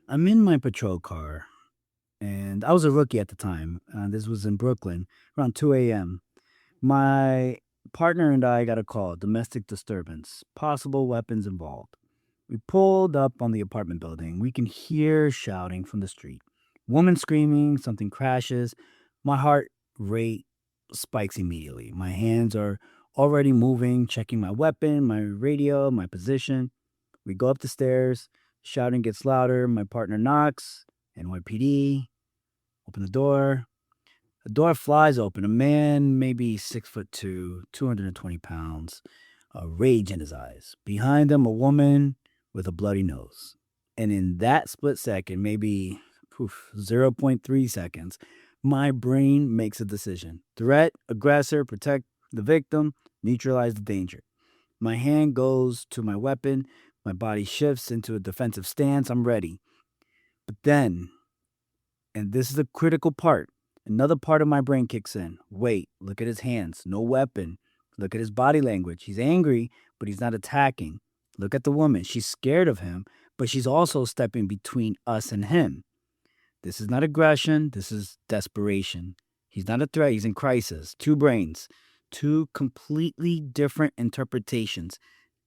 I'm in my patrol car, and I was a rookie at the time. This was in Brooklyn, around 2 a.m. My partner and I got a call, domestic disturbance, possible weapons involved. We pulled up on the apartment building. We can hear shouting from the street. Woman screaming, something crashes. My heart rate spikes immediately. My hands are already moving, checking my weapon, my radio, my position. We go up the stairs. Shouting gets louder. My partner knocks. NYPD. Open the door. The door flies open. A man, maybe 6'2", 220 pounds, a rage in his eyes. Behind him, a woman with a bloody nose. And in that split second, maybe zero point 0.3 seconds, my brain makes a decision. Threat, aggressor, protect the victim, neutralize the danger. My hand goes to my weapon. My body shifts into a defensive stance. I'm ready. But then, and this is a critical part, another part of my brain kicks in. Wait, look at his hands. No weapon. Look at his body language. He's angry, but he's not attacking. Look at the woman. She's scared of him, but she's also stepping between us and him. This is not aggression. This is desperation. He's not a threat. He's in crisis. Two brains, two completely different interpretations.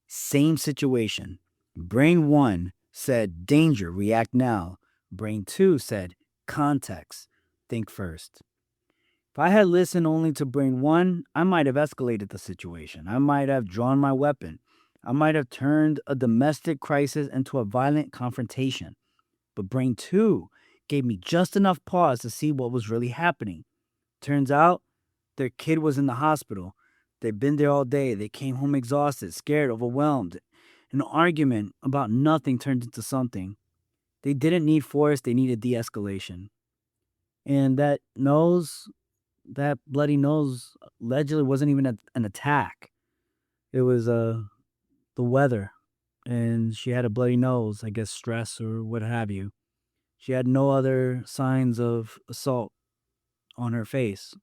Same situation. Brain one said, danger, react now. Brain two said, context, think first. If I had listened only to brain one, I might have escalated the situation. I might have drawn my weapon. I might have turned a domestic crisis into a violent confrontation. But brain two gave me just enough pause to see what was really happening. Turns out their kid was in the hospital. They'd been there all day. They came home exhausted, scared, overwhelmed. An argument about nothing turned into something. They didn't need force, they needed de escalation. And that bloody nose, allegedly wasn't even an attack. It was the weather. And she had a bloody nose, I guess stress or what have you. She had no other signs of assault on her face.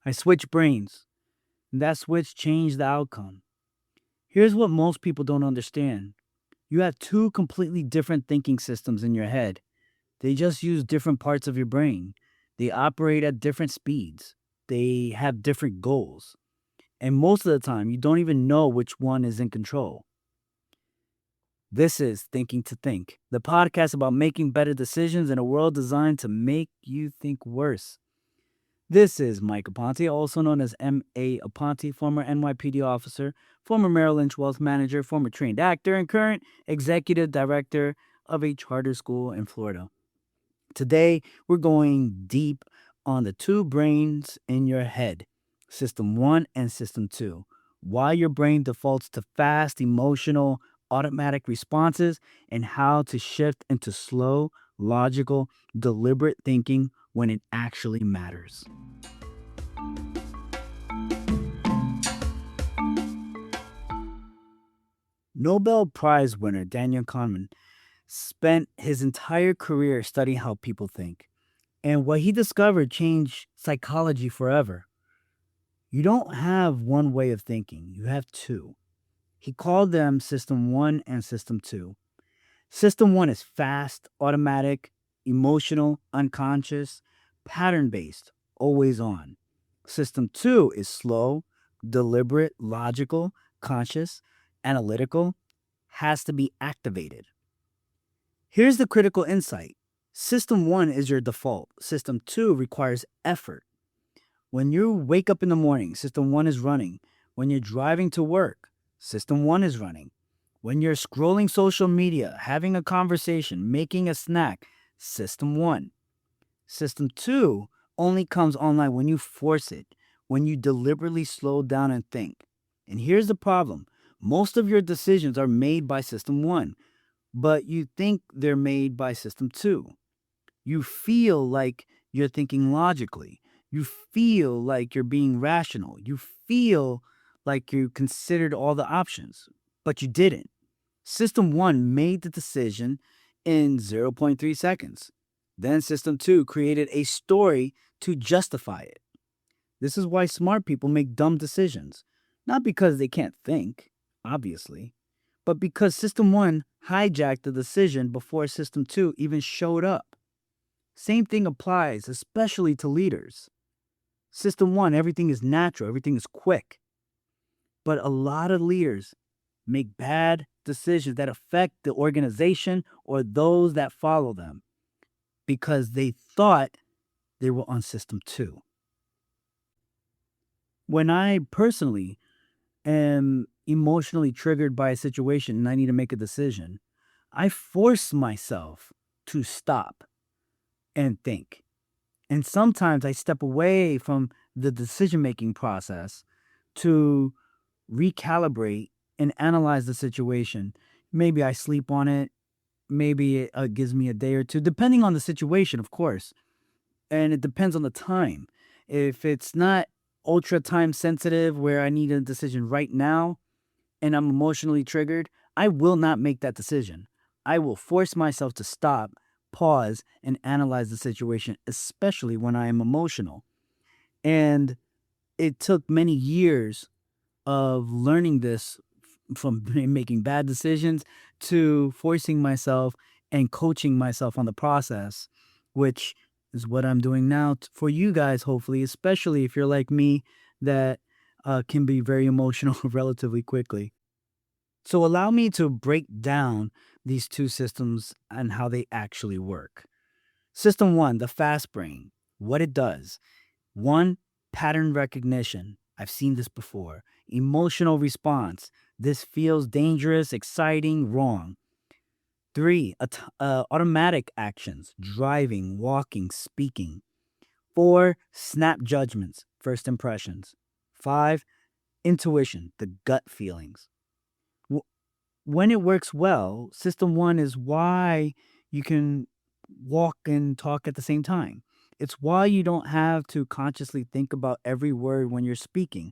I switched brains, and that switch changed the outcome. Here's what most people don't understand: you have two completely different thinking systems in your head. They just use different parts of your brain. They operate at different speeds. They have different goals. And most of the time, you don't even know which one is in control. This is Thinking to Think, the podcast about making better decisions in a world designed to make you think worse. This is Mike Aponte, also known as M.A. Aponte, former NYPD officer, former Merrill Lynch wealth manager, former trained actor, and current executive director of a charter school in Florida. Today, we're going deep on the two brains in your head, System 1 and System 2. Why your brain defaults to fast, emotional, automatic responses, and how to shift into slow, logical, deliberate thinking when it actually matters. Nobel Prize winner Daniel Kahneman spent his entire career studying how people think. And what he discovered changed psychology forever. You don't have one way of thinking, you have two. He called them System 1 and System 2. System 1 is fast, automatic, emotional, unconscious, pattern based, always on. System 2 is slow, deliberate, logical, conscious, analytical, has to be activated. Here's the critical insight: System 1 is your default, System 2 requires effort. When you wake up in the morning, System 1 is running. When you're driving to work, System 1 is running. When you're scrolling social media, having a conversation, making a snack, System 1. System 2 only comes online when you force it, when you deliberately slow down and think. And here's the problem: most of your decisions are made by System 1, but you think they're made by System 2. You feel like you're thinking logically. You feel like you're being rational. You feel like you considered all the options, but you didn't. System 1 made the decision in zero point 0.3 seconds. Then System 2 created a story to justify it. This is why smart people make dumb decisions. Not because they can't think, obviously, but because System 1 hijacked the decision before System 2 even showed up. Same thing applies, especially to leaders. System 1, everything is natural, everything is quick. But a lot of leaders make bad decisions that affect the organization or those that follow them because they thought they were on System 2. When I personally am emotionally triggered by a situation and I need to make a decision, I force myself to stop and think. And sometimes I step away from the decision making process to recalibrate and analyze the situation. Maybe I sleep on it. Maybe it gives me a day or two, depending on the situation, of course. And it depends on the time. If it's not ultra time sensitive where I need a decision right now and I'm emotionally triggered, I will not make that decision. I will force myself to stop, pause, and analyze the situation, especially when I am emotional. And it took many years of learning this from making bad decisions to forcing myself and coaching myself on the process, which is what I'm doing now for you guys, hopefully, especially if you're like me that can be very emotional relatively quickly. So, allow me to break down these two systems and how they actually work. System 1, the fast brain, what it does. 1, pattern recognition. I've seen this before. Emotional response. This feels dangerous, exciting, wrong. 3, automatic actions. Driving, walking, speaking. 4, snap judgments. First impressions. 5, intuition, the gut feelings. When it works well, System 1 is why you can walk and talk at the same time. It's why you don't have to consciously think about every word when you're speaking.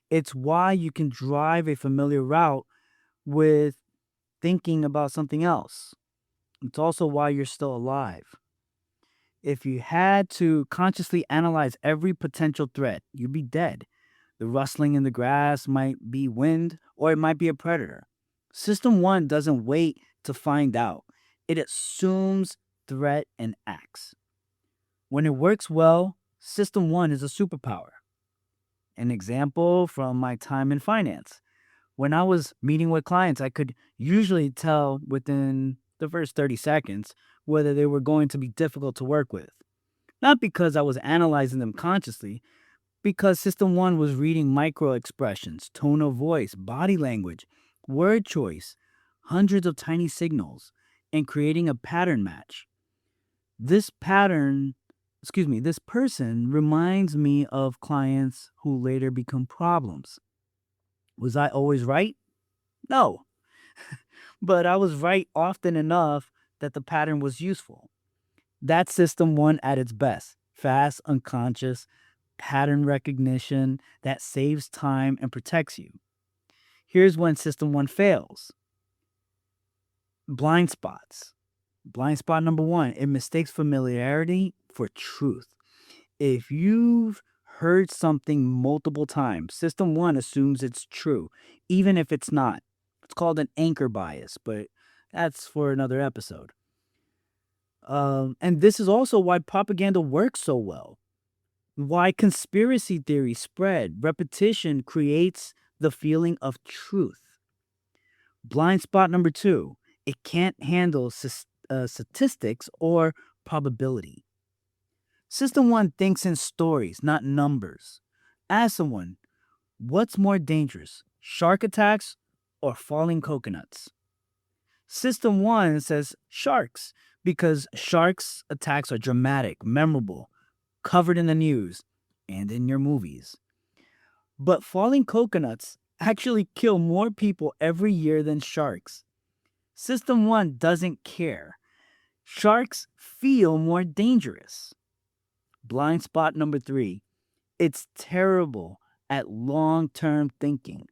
It's why you can drive a familiar route with thinking about something else. It's also why you're still alive. If you had to consciously analyze every potential threat, you'd be dead. The rustling in the grass might be wind or it might be a predator. System 1 doesn't wait to find out, it assumes threat and acts. When it works well, System 1 is a superpower. An example from my time in finance. When I was meeting with clients, I could usually tell within the first 30 seconds whether they were going to be difficult to work with. Not because I was analyzing them consciously, because System 1 was reading micro expressions, tone of voice, body language, word choice, hundreds of tiny signals, and creating a pattern match. This person reminds me of clients who later become problems. Was I always right? No. But I was right often enough that the pattern was useful. That's System 1 at its best. Fast, unconscious, pattern recognition that saves time and protects you. Here's when System 1 fails. Blind spots. Blind spot number 1, it mistakes familiarity for truth. If you've heard something multiple times, System 1 assumes it's true, even if it's not. It's called an anchor bias, but that's for another episode. And this is also why propaganda works so well. Why conspiracy theories spread. Repetition creates the feeling of truth. Blind spot number 2, it can't handle statistics or probability. System 1 thinks in stories, not numbers. Ask someone, what's more dangerous, shark attacks or falling coconuts? System 1 says sharks because sharks attacks are dramatic, memorable, covered in the news and in your movies. But falling coconuts actually kill more people every year than sharks. System 1 doesn't care. Sharks feel more dangerous. Blind spot number 3, it's terrible at long-term thinking.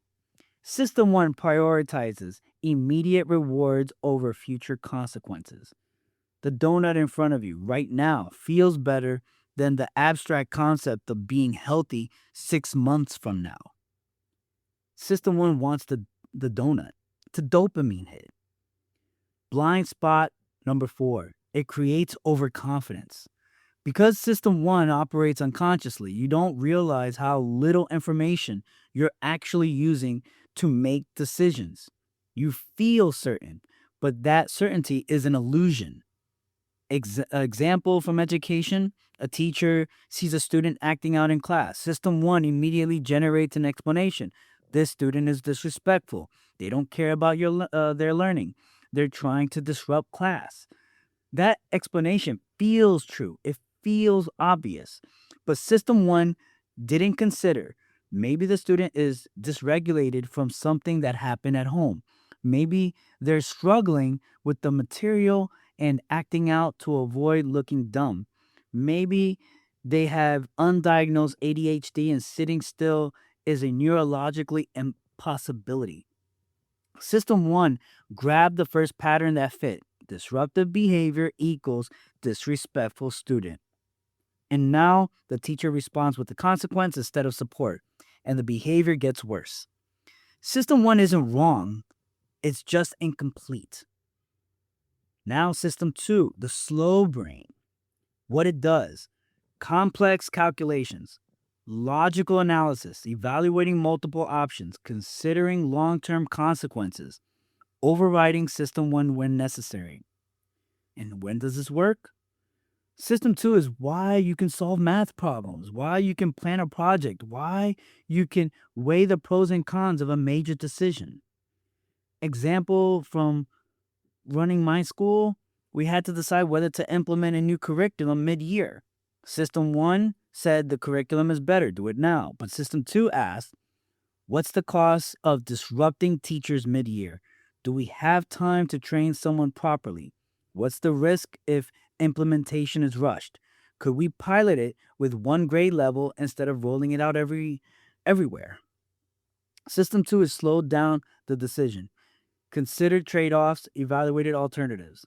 System 1 prioritizes immediate rewards over future consequences. The donut in front of you right now feels better than the abstract concept of being healthy 6 months from now. System 1 wants the donut. to dopamine hit. Blind spot number 4, it creates overconfidence. Because System 1 operates unconsciously, you don't realize how little information you're actually using to make decisions. You feel certain, but that certainty is an illusion. Example from education, a teacher sees a student acting out in class. System 1 immediately generates an explanation. This student is disrespectful. They don't care about their learning. They're trying to disrupt class. That explanation feels true. It feels obvious. But System 1 didn't consider maybe the student is dysregulated from something that happened at home. Maybe they're struggling with the material and acting out to avoid looking dumb. Maybe they have undiagnosed ADHD and sitting still is a neurologically impossibility. System 1 grabbed the first pattern that fit. Disruptive behavior equals disrespectful student. And now the teacher responds with the consequence instead of support, and the behavior gets worse. System 1 isn't wrong, it's just incomplete. Now, System 2, the slow brain. What it does: complex calculations, logical analysis, evaluating multiple options, considering long term consequences, overriding System 1 when necessary. And when does this work? System 2 is why you can solve math problems, why you can plan a project, why you can weigh the pros and cons of a major decision. Example from running my school, we had to decide whether to implement a new curriculum mid-year. System 1 said the curriculum is better, do it now. But System 2 asked, what's the cost of disrupting teachers mid-year? Do we have time to train someone properly? What's the risk if implementation is rushed? Could we pilot it with one grade level instead of rolling it out everywhere? System 2 has slowed down the decision. Considered trade-offs, evaluated alternatives.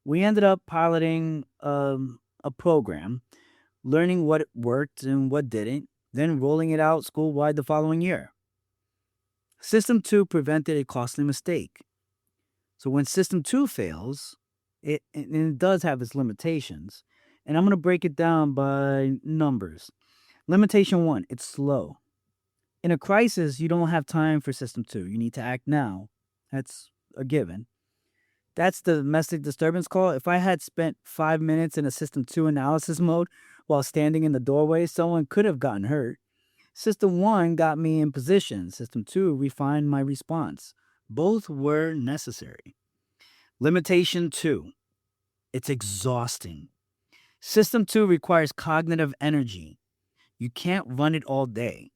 We ended up piloting a program, learning what worked and what didn't, then rolling it out school-wide the following year. System 2 prevented a costly mistake. So when System 2 fails, it does have its limitations, and I'm going to break it down by numbers. Limitation 1, it's slow. In a crisis, you don't have time for System 2. You need to act now. That's a given. That's the domestic disturbance call. If I had spent 5 minutes in a System 2 analysis mode while standing in the doorway, someone could have gotten hurt. System 1 got me in position. System 2 refined my response. Both were necessary. Limitation 2, it's exhausting. System 2 requires cognitive energy. You can't run it all day.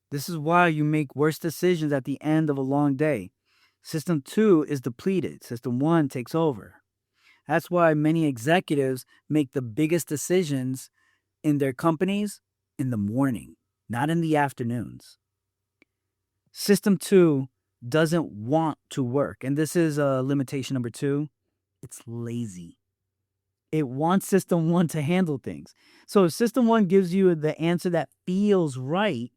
This is why you make worse decisions at the end of a long day. System 2 is depleted. System 1 takes over. That's why many executives make the biggest decisions in their companies in the morning, not in the afternoons. System 2 doesn't want to work. And this is limitation number 2. It's lazy. It wants System 1 to handle things. So if System 1 gives you the answer that feels right,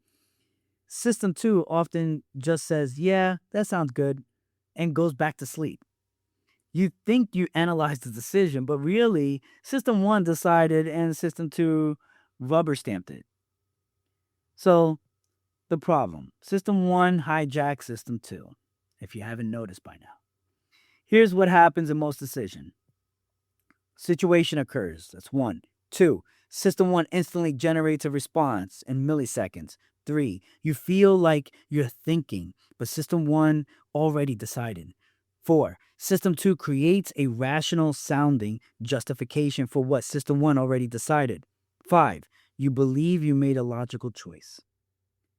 System 2 often just says, yeah, that sounds good, and goes back to sleep. You think you analyzed the decision, but really, System 1 decided and System 2 rubber stamped it. So, the problem: System 1 hijacks System 2, if you haven't noticed by now. Here's what happens in most decisions. Situation occurs. That's 1. 2. System 1 instantly generates a response in milliseconds. 3. You feel like you're thinking, but System 1 already decided. 4. System 2 creates a rational sounding justification for what System 1 already decided. 5. You believe you made a logical choice,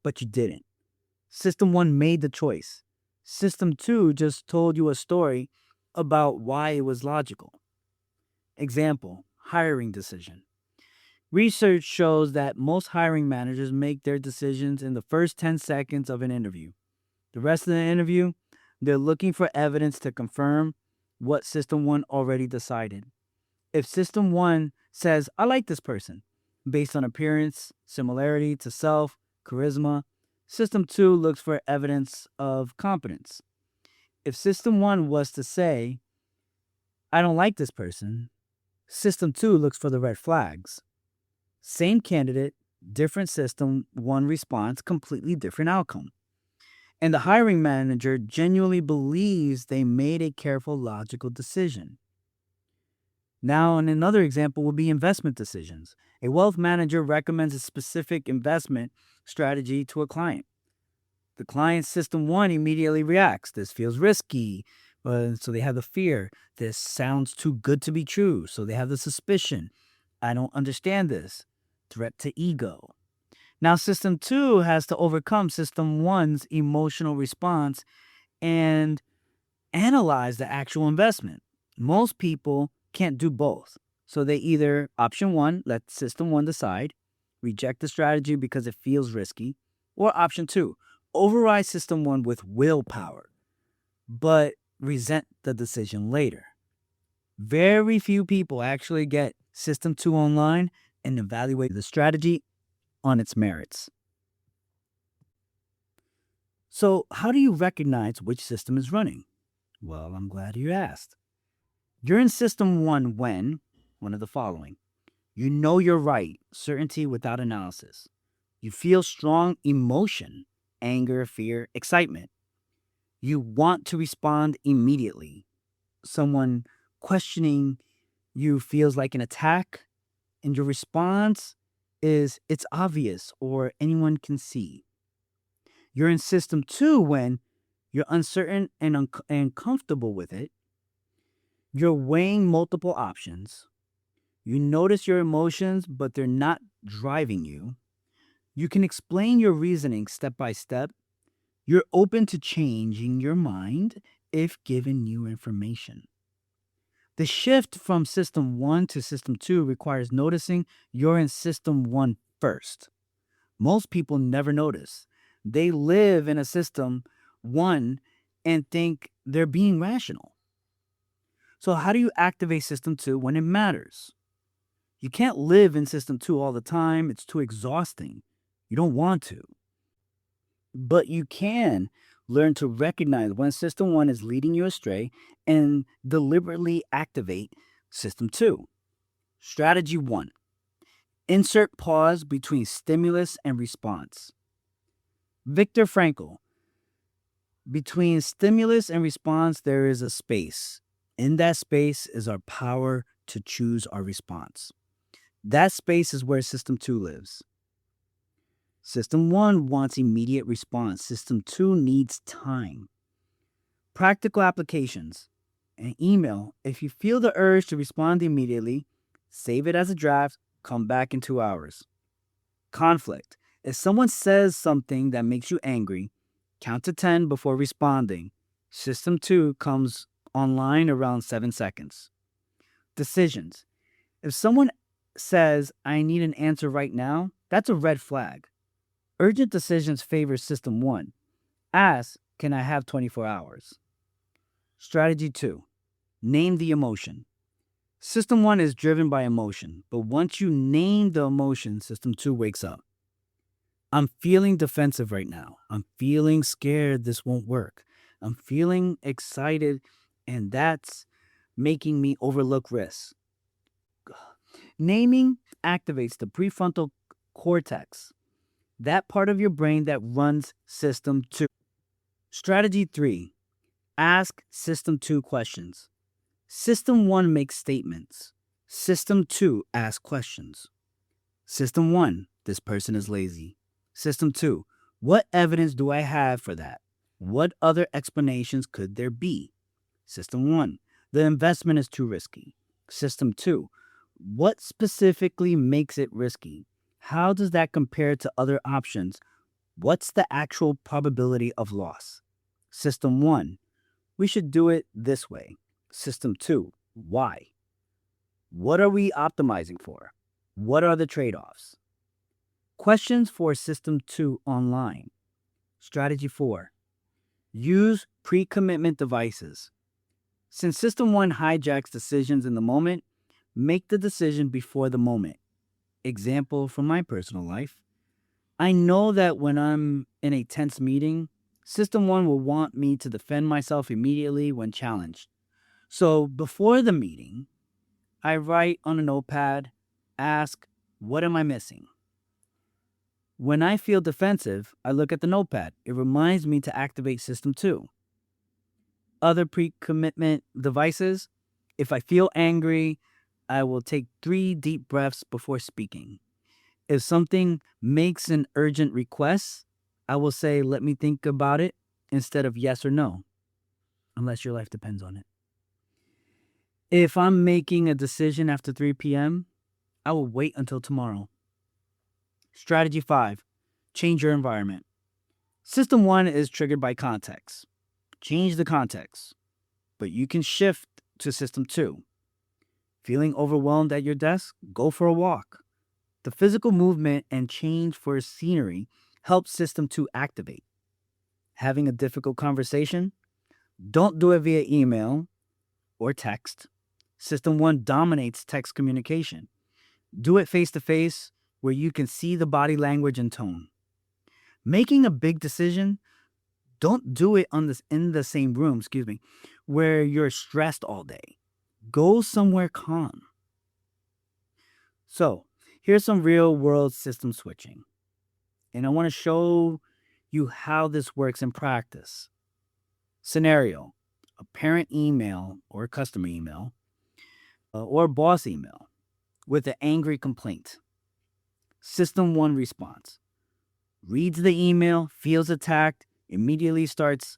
but you didn't. System 1 made the choice. System 2 just told you a story about why it was logical. Example, hiring decision. Research shows that most hiring managers make their decisions in the first 10 seconds of an interview. The rest of the interview, they're looking for evidence to confirm what System 1 already decided. If System 1 says, I like this person, based on appearance, similarity to self, charisma, System 2 looks for evidence of competence. If System 1 was to say, I don't like this person, System 2 looks for the red flags. Same candidate, different System 1 response, completely different outcome. And the hiring manager genuinely believes they made a careful, logical decision. Now, another example would be investment decisions. A wealth manager recommends a specific investment strategy to a client. The client's System 1 immediately reacts. This feels risky. So they have the fear. This sounds too good to be true. So they have the suspicion. I don't understand this. Threat to ego. Now, System 2 has to overcome System 1's emotional response and analyze the actual investment. Most people can't do both. So they either, option 1, let System 1 decide, reject the strategy because it feels risky, or option 2, override System 1 with willpower, but resent the decision later. Very few people actually get System 2 online and evaluate the strategy on its merits. So, how do you recognize which system is running? Well, I'm glad you asked. You're in System 1 when, one of the following: you know you're right, certainty without analysis. You feel strong emotion, anger, fear, excitement. You want to respond immediately. Someone questioning you feels like an attack, and your response is, it's obvious or anyone can see. You're in System 2 when you're uncertain and uncomfortable with it. You're weighing multiple options. You notice your emotions, but they're not driving you. You can explain your reasoning step by step. You're open to changing your mind if given new information. The shift from System 1 to System 2 requires noticing you're in System 1 first. Most people never notice. They live in a System 1 and think they're being rational. So, how do you activate System 2 when it matters? You can't live in System 2 all the time, it's too exhausting. You don't want to. But you can learn to recognize when System 1 is leading you astray and deliberately activate System 2. Strategy 1: insert pause between stimulus and response. Viktor Frankl: between stimulus and response, there is a space. In that space is our power to choose our response. That space is where System 2 lives. System 1 wants immediate response. System 2 needs time. Practical applications. An email: if you feel the urge to respond immediately, save it as a draft, come back in 2 hours. Conflict: if someone says something that makes you angry, count to 10 before responding. System 2 comes online around 7 seconds. Decisions: if someone says, I need an answer right now, that's a red flag. Urgent decisions favor System 1. Ask, can I have 24 hours? Strategy 2: name the emotion. System 1 is driven by emotion, but once you name the emotion, System 2 wakes up. I'm feeling defensive right now. I'm feeling scared this won't work. I'm feeling excited, and that's making me overlook risks. Naming activates the prefrontal cortex, that part of your brain that runs System 2. Strategy 3: ask System 2 questions. System 1 makes statements. System 2 asks questions. System 1: this person is lazy. System 2: what evidence do I have for that? What other explanations could there be? System 1: the investment is too risky. System 2: what specifically makes it risky? How does that compare to other options? What's the actual probability of loss? System 1: we should do it this way. System 2: why? What are we optimizing for? What are the trade-offs? Questions for System 2 online. Strategy 4: use pre-commitment devices. Since System 1 hijacks decisions in the moment, make the decision before the moment. Example from my personal life: I know that when I'm in a tense meeting, System 1 will want me to defend myself immediately when challenged. So before the meeting, I write on a notepad, ask, what am I missing? When I feel defensive, I look at the notepad. It reminds me to activate System 2. Other pre-commitment devices, if I feel angry, I will take 3 deep breaths before speaking. If something makes an urgent request, I will say, let me think about it instead of yes or no, unless your life depends on it. If I'm making a decision after 3 p.m., I will wait until tomorrow. Strategy 5, change your environment. System 1 is triggered by context. Change the context, but you can shift to System 2. Feeling overwhelmed at your desk? Go for a walk. The physical movement and change for scenery helps System 2 activate. Having a difficult conversation? Don't do it via email or text. System 1 dominates text communication. Do it face to face where you can see the body language and tone. Making a big decision, don't do it in the same room, where you're stressed all day. Go somewhere calm. So, here's some real world system switching. And I want to show you how this works in practice. Scenario: a parent email or customer email or boss email with an angry complaint. System 1 response: reads the email, feels attacked, immediately starts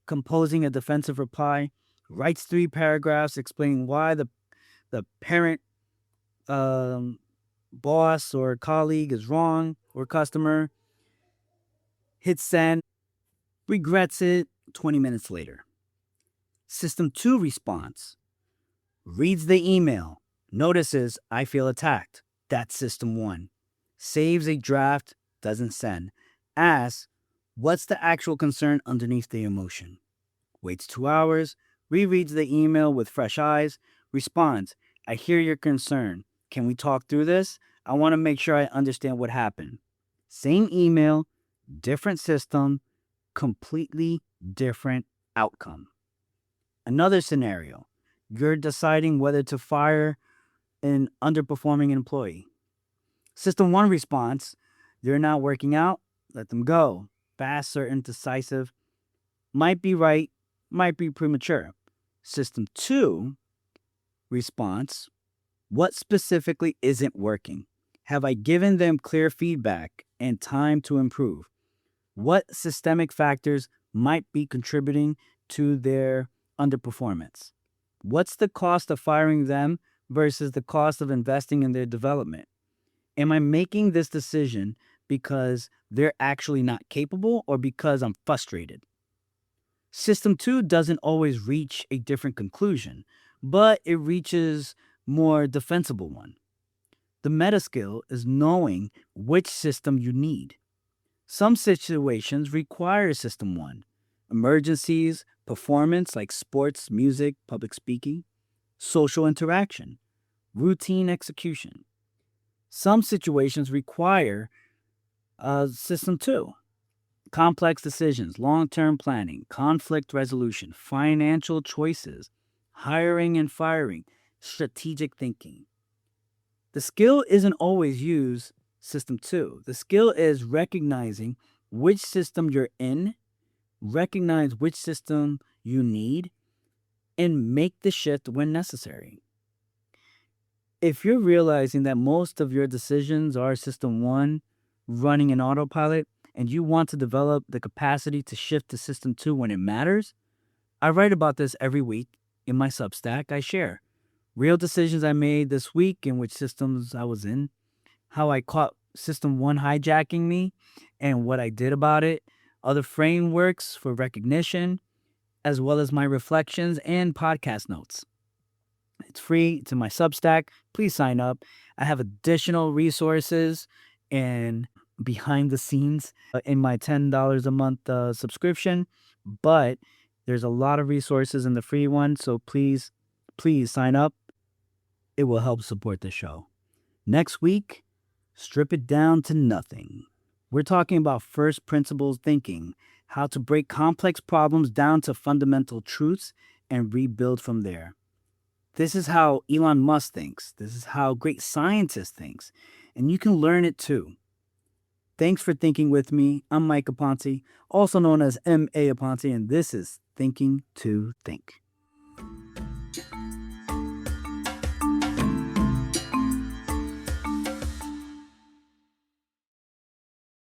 composing a defensive reply, writes 3 paragraphs explaining why the parent boss or colleague is wrong or customer, hits send, regrets it 20 minutes later. System 2 response: reads the email, notices I feel attacked. That's System 1. Saves a draft, doesn't send. Asks, what's the actual concern underneath the emotion? Waits 2 hours, rereads the email with fresh eyes, responds, I hear your concern. Can we talk through this? I want to make sure I understand what happened. Same email, different system, completely different outcome. Another scenario: you're deciding whether to fire an underperforming employee. System 1 response: they're not working out, let them go. Fast, certain, decisive. Might be right, might be premature. System 2 response: what specifically isn't working? Have I given them clear feedback and time to improve? What systemic factors might be contributing to their underperformance? What's the cost of firing them versus the cost of investing in their development? Am I making this decision because they're actually not capable or because I'm frustrated? System 2 doesn't always reach a different conclusion, but it reaches more defensible one. The meta skill is knowing which system you need. Some situations require System 1. Emergencies, performance like sports, music, public speaking, social interaction, routine execution. Some situations require System 2. Complex decisions, long-term planning, conflict resolution, financial choices, hiring and firing, strategic thinking. The skill isn't always use System 2. The skill is recognizing which system you're in, recognize which system you need, and make the shift when necessary. If you're realizing that most of your decisions are System 1 running in autopilot, and you want to develop the capacity to shift to System 2 when it matters, I write about this every week in my Substack. I share real decisions I made this week and which systems I was in, how I caught System 1 hijacking me and what I did about it, other frameworks for recognition, as well as my reflections and podcast notes. It's free. It's in my Substack. Please sign up. I have additional resources and behind the scenes in my $10 a month subscription, but there's a lot of resources in the free one. So please sign up. It will help support the show. Next week, strip it down to nothing. We're talking about first principles thinking, how to break complex problems down to fundamental truths and rebuild from there. This is how Elon Musk thinks. This is how great scientists thinks. And you can learn it too. Thanks for thinking with me. I'm Mike Aponte, also known as M.A. Aponte, and this is Thinking to Think.